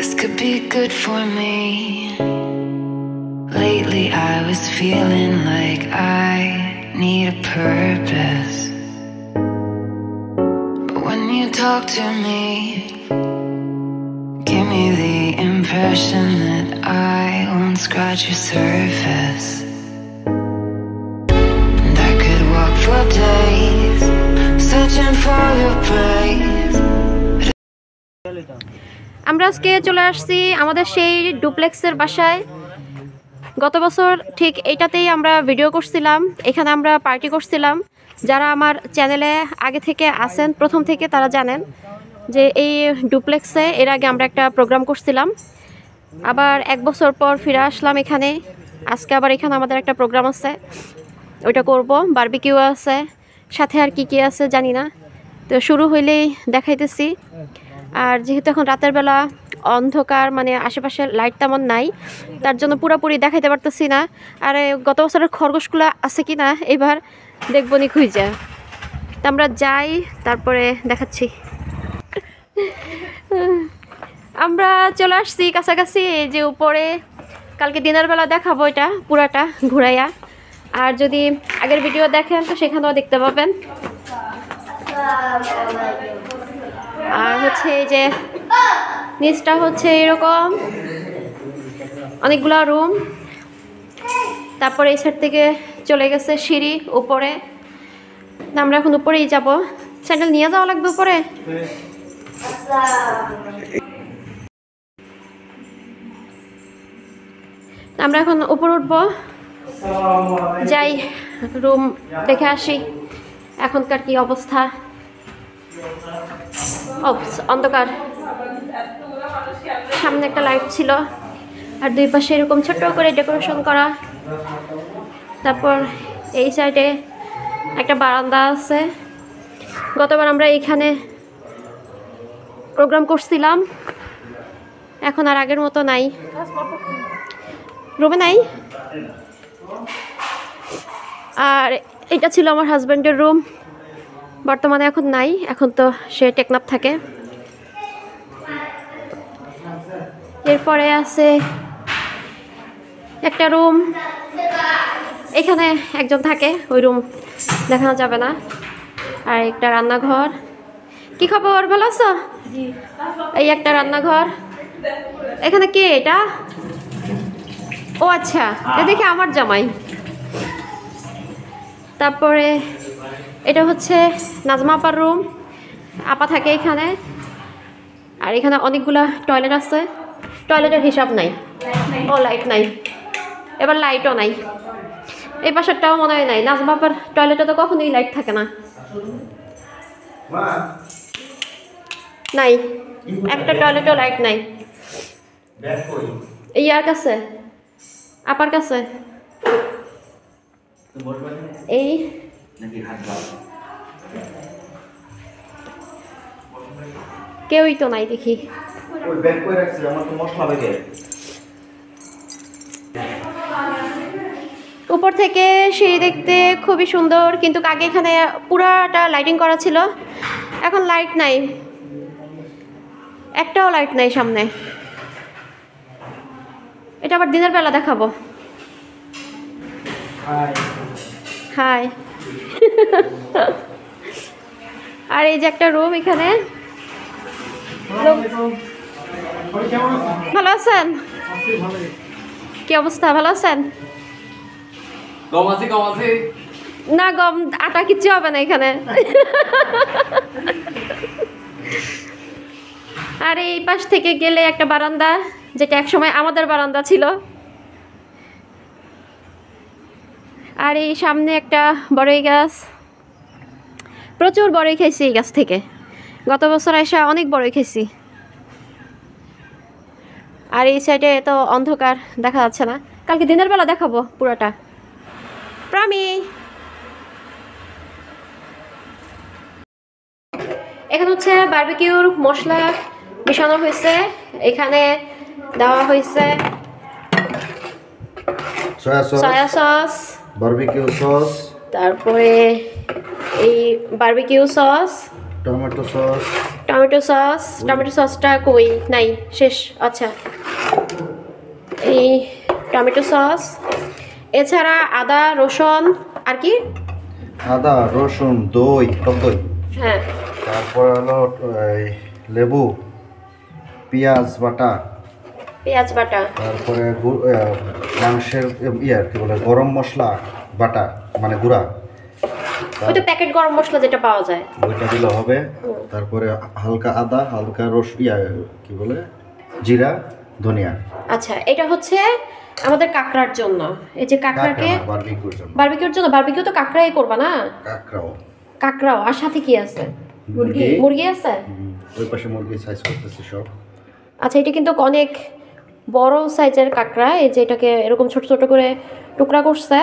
This could be good for me. Lately I was feeling like I need a purpose. But when you talk to me, give me the impression that I won't scratch your surface. And I could walk for days, searching for your praise. আমরা আজকে চলে আসছি আমাদের সেই ডুপ্লেক্সের বাসায়। গত বছর ঠিক এইটাতেই আমরা ভিডিও করছিলাম, এখানে আমরা পার্টি করছিলাম। যারা আমার চ্যানেলে আগে থেকে আছেন, প্রথম থেকে, তারা জানেন যে এই ডুপ্লেক্সে এর আগে আমরা একটা প্রোগ্রাম করছিলাম। আবার এক বছর পর ফিরে আসলাম এখানে। আজকে আবার এখানে আমাদের একটা প্রোগ্রাম আছে, ওইটা করব। বারবিকিউ আছে, সাথে আর কি আছে জানি না, তো শুরু হইলেই দেখাইতেছি। আর যেহেতু এখন রাতের বেলা অন্ধকার, মানে আশেপাশে লাইট তেমন নাই, তার জন্য পুরোপুরি দেখাইতে পারতেছি না। আর গত বছরের খরগোশগুলো আছে কি না এবার দেখবো নি খুঁজে। তা আমরা যাই, তারপরে দেখাচ্ছি। আমরা চলে আসছি কাছাকাছি, এই যে উপরে। কালকে দিনের বেলা দেখাবো এটা পুরাটা ঘুরাইয়া। আর যদি আগের ভিডিও দেখেন তো সেখানেও দেখতে পাবেন। আর হচ্ছে এই যে নিচটা হচ্ছে এরকম অনেকগুলো রুম। তারপরে এই সাইড থেকে চলে গেছে সিঁড়ি উপরে। আমরা এখন উপরেই যাব। স্যান্ডেল নিয়ে যাওয়া লাগবে উপরে। আমরা এখন উপরে উঠবো, যাই রুম দেখে আসি এখনকার কি অবস্থা। অন্ধকার, সামনে একটা লাইট ছিল, আর দুই পাশে এরকম ছোট করে ডেকোরেশন করা। তারপর এই সাইডে একটা বারান্দা আছে। গতবার আমরা এইখানে প্রোগ্রাম করছিলাম, এখন আর আগের মতো নাই, রুমে নাই। আর এটা ছিল আমার হাজব্যান্ডের রুম, বর্তমানে এখন নাই, এখন তো সে টেকনাফ থাকে। এরপরে আছে একটা রুম, এখানে একজন থাকে, ওই রুম দেখানো যাবে না। আর একটা রান্নাঘর। কি খবর, ভালো আছো? এই একটা রান্নাঘর। এখানে কে এটা? ও আচ্ছা, এ দেখে আমার জামাই। তারপরে এটা হচ্ছে নাজমা আপার রুম, আপা থাকে এখানে। আর এখানে অনেকগুলা টয়লেট আছে, টয়লেটের হিসাব নাই। ও লাইট নাই, এবার লাইটও নাই। এই পাশেরটাও মনে হয় নাই। নাজমা আপার টয়লেটে তো কখনোই লাইট থাকে না, নাই একটা টয়লেটেও লাইট নাই। এই আর কাছে, আপার কাছে এই কেউই তো নাই দেখি। উপর থেকে সিঁড়ি দেখতে খুবই সুন্দর, কিন্তু আগে এখানে পুরাটা লাইটিং করা ছিল, এখন লাইট নাই, একটাও লাইট নাই সামনে। এটা আবার দিনের বেলা দেখাবো। হাই। আর এই যে একটা রুম এখানে। ভালো আছেন? কি অবস্থা, ভালো আছেন? না গম আটা কিচ্ছু হবে না এখানে। আর এই পাশ থেকে গেলে একটা বারান্দা, যেটা একসময় আমাদের বারান্দা ছিল। আর এই সামনে একটা বড়ই গাছ, প্রচুর বড়ই খাইছি এই গাছ থেকে। গত বছর এসে অনেক বড়ই খাইছি। আর এই সাইডে তো অন্ধকার, দেখা যাচ্ছে না। কালকে দিনের বেলা দেখাবো পুরোটা। প্রামি, এখানে হচ্ছে বারবিকিউর মশলা মিশানো হয়েছে। এখানে দেওয়া হয়েছে সয়া সস, বারবিকিউ সস, তারপরে এই বারবিকিউ সস, টমেটো টমেটো সসটা কই নাই, শেষ। আচ্ছা, এই টমেটো সস, এছাড়া আদা রসুন আর কি, আদা রসুন দই, টক দই, হ্যাঁ তারপর হলো লেবু, পেঁয়াজ বাটা, তারপরে মাংসের কি বলে গরম মশলা বাটা, মানে গুঁড়া, ওই তো প্যাকেট গরম মশলা যেটা পাওয়া যায় ওইটা দিলে হবে। তারপরে হালকা আদা, হালকা কি বলে জিরা, ধনিয়া। আচ্ছা, এটা হচ্ছে আমাদের কাঁকড়ার জন্য। এই যে কাঁকড়াকে বারবিকিউর জন্য, বারবিকিউ তো কাঁকড়াই করবা না? কাঁকড়াও। আর সাথে কি আছে? মুরগি আছে। ওই পাশে মুরগি সাইজ করতেছি সব। আচ্ছা, এটা কিন্তু অনেক বড় সাইজের কাঁকড়া। এই যে এটাকে এরকম ছোট ছোট করে টুকরা করছে।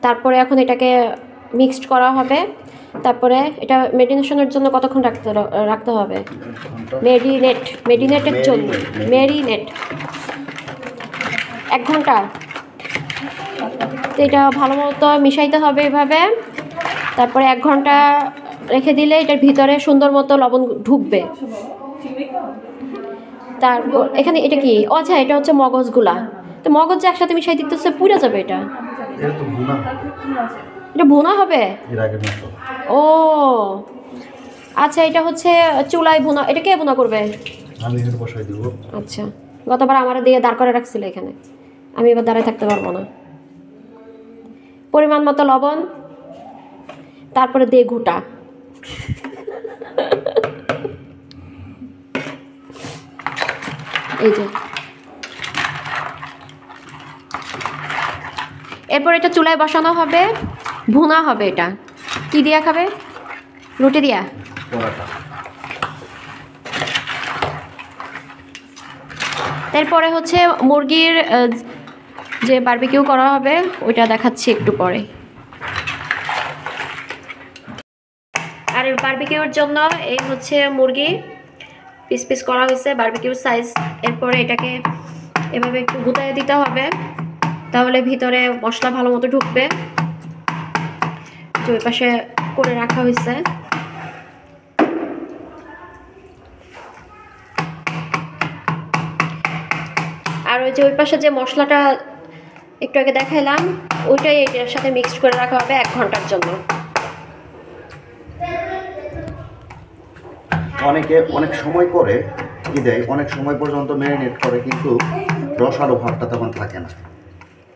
তারপরে এখন এটাকে মিক্সড করা হবে। তারপরে এটা মেরিনেশনের জন্য কতক্ষণ রাখতে হবে? মেরিনেটের জন্য 1 ঘন্টা। তো এটা ভালো মতো মিশাইতে হবে এভাবে। তারপরে 1 ঘন্টা রেখে দিলে এটার ভিতরে সুন্দর মতো লবণ ঢুকবে। তারপর এখানে এটা কি? আচ্ছা, এটা হচ্ছে মগজগুলা। তো মগজ যে একসাথে মিশাই দিতেছে, পুড়ে যাবে এটা। এটা ভুনা হবে? ও আচ্ছা, এটা হচ্ছে চুলায় ভুনা। এটা কে ভুনা করবে? আমি এখানে বসাই দেব। আচ্ছা, গতবার আমার দিয়ে দাঁড় করে রাখছিল এখানে, আমি এবার দাঁড়ায় থাকতে পারবো না। পরিমাণ মতো লবণ, তারপরে দিয়ে ঘুটা। এই যে এরপর এটা চুলায় বসানো হবে, ভুনা হবে। এটা কি দিয়া খাবে? রুটি দিয়া? এরপরে হচ্ছে মুরগির যে বারবিকিউ করা হবে ওইটা দেখাচ্ছি একটু পরে। আর বারবিকিউর জন্য এই হচ্ছে মুরগি পিস পিস করা হয়েছে, বারবিকিউ সাইজ। এরপরে এটাকে এভাবে একটু গুতায় দিতে হবে, তাহলে ভিতরে মশলা ভালো মতো ঢুকবে। ওই পাশে করে রাখা হয়েছে। আর ওই যে ওই পাশে যে মশলাটা একটু আগে দেখাইলাম, ওইটাই এটার সাথে মিক্সড করে রাখা হবে 1 ঘন্টার জন্য। অনেকে অনেক সময় করে কি দেয়, অনেক সময় পর্যন্ত ম্যারিনেট করে, কিন্তু রসালো ভাবটা তখন থাকে না।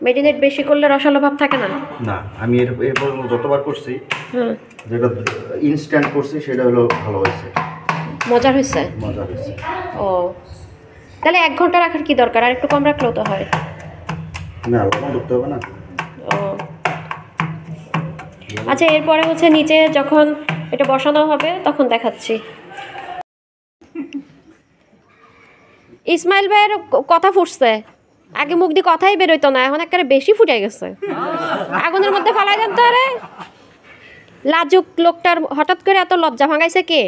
মেরিনেট বেশি করলে রসালো ভাব থাকে না? না, আমি এর পর্যন্ত যতবার করছি, যেটা ইনস্ট্যান্ট করছি সেটা হলো ভালো হয়েছে, মজার হয়েছে। ও, তাহলে 1 ঘন্টা রাখার কি দরকার? আর একটু কম রাখলেও তো হয় না, লবণ ঢুকতে হবে না। ও আচ্ছা, এরপরে হচ্ছে নিচে যখন এটা বসানো হবে তখন দেখাচ্ছি। ইসমাইল ভাইয়ের কথা ফুটছে, আগে মুখ দিয়ে কথাই বেরোইতো না, এখন একেবারে বেশি ফুটে গেছে। আগুনের মধ্যে ফালাই দেন তো। আরে লাজুক লোকটার হঠাৎ করে এত লজ্জা ভাঙাইছে কে?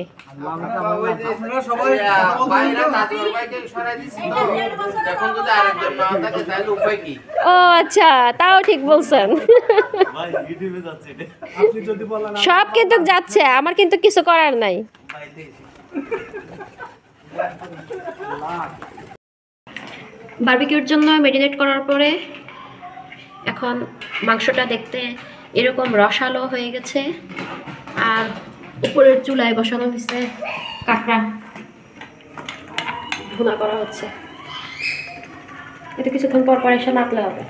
ও আচ্ছা, তাও ঠিক বলছেন। সব কিন্তু যাচ্ছে, আমার কিন্তু কিছু করার নাই। বারবিকিউর জন্য মেরিনেট করার পরে এখন মাংসটা দেখতে এরকম রসালো হয়ে গেছে। আর উপরের চুলায় বসানো হয়েছে কাঁকড়া, ভুনা করা হচ্ছে। এটা কিছুক্ষণ পর পর এসে নাড়লে হবে।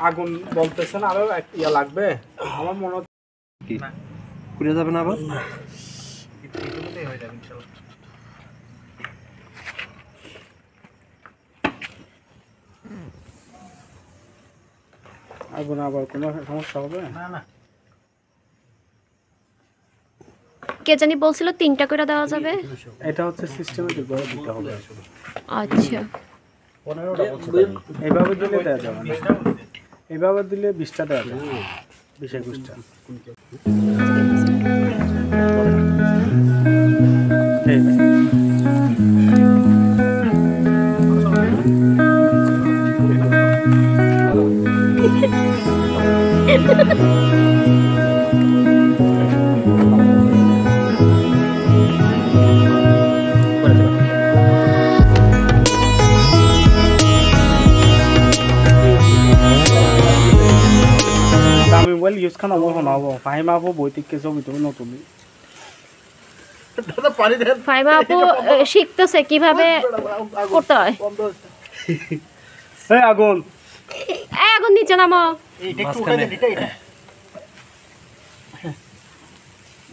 আগুন বলতেছেন, আরো ইয়া লাগবে আমার মনে হচ্ছে। পুড়ে যাবে না আবার? আগুন আবার কোনো সমস্যা হবে না? কে জানি বলছিল 3টা করে দেওয়া যাবে। এটা হচ্ছে সিস্টেমেটিক ভাবে দিতে হবে। আচ্ছা, এইভাবে দিলে দেওয়া যাবে না, এইভাবে দিলে 20টা দেওয়া যাবে, 20-21টা। দামি মোবাইল ইউজ খান আমার শোনাব ফাহিমা আপু বৈতিককে ছবি তুমি নতুন ফাইমা আপু শিখতেছে কিভাবে করতে হয়। এই আগুন এখন নিচে নামো।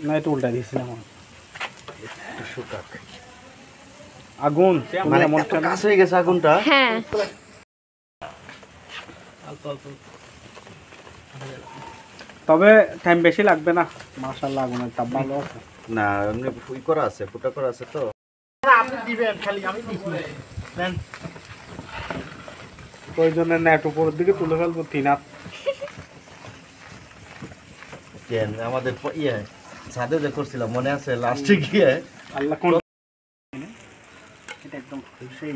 না এটা উল্টা দিয়েছিলাম আগুন মানে এমন কাজ হয়ে গেছে আগুনটা। হ্যাঁ তবে টাইম বেশি লাগবে না মাশাআল্লাহ আগুনের তাপ ভালো আছে না এমনি ফুই করা আছে ফুটা করা আছে তো প্রয়োজনে নেট উপরের দিকে তুলে ফেলবো 3 হাত কেন আমাদের ইয়ে ছাদে যে করছিলাম মনে আছে লাস্টে গিয়ে আল্লাহ কোন এটা একদম সেই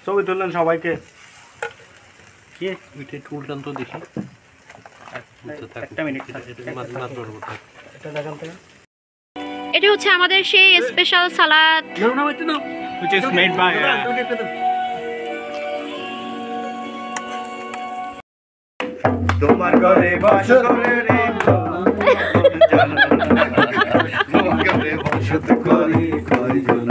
ছবি তুললেন সবাইকে কি উঠে টুলটান তো দেখি একটা মিনিট এটা দেখান তো এটা হচ্ছে আমাদের সেই special salad. No, it no. Which is made by তোমার ঘরে বাস করে রে তোমার ঘরে বসত করে কয়জন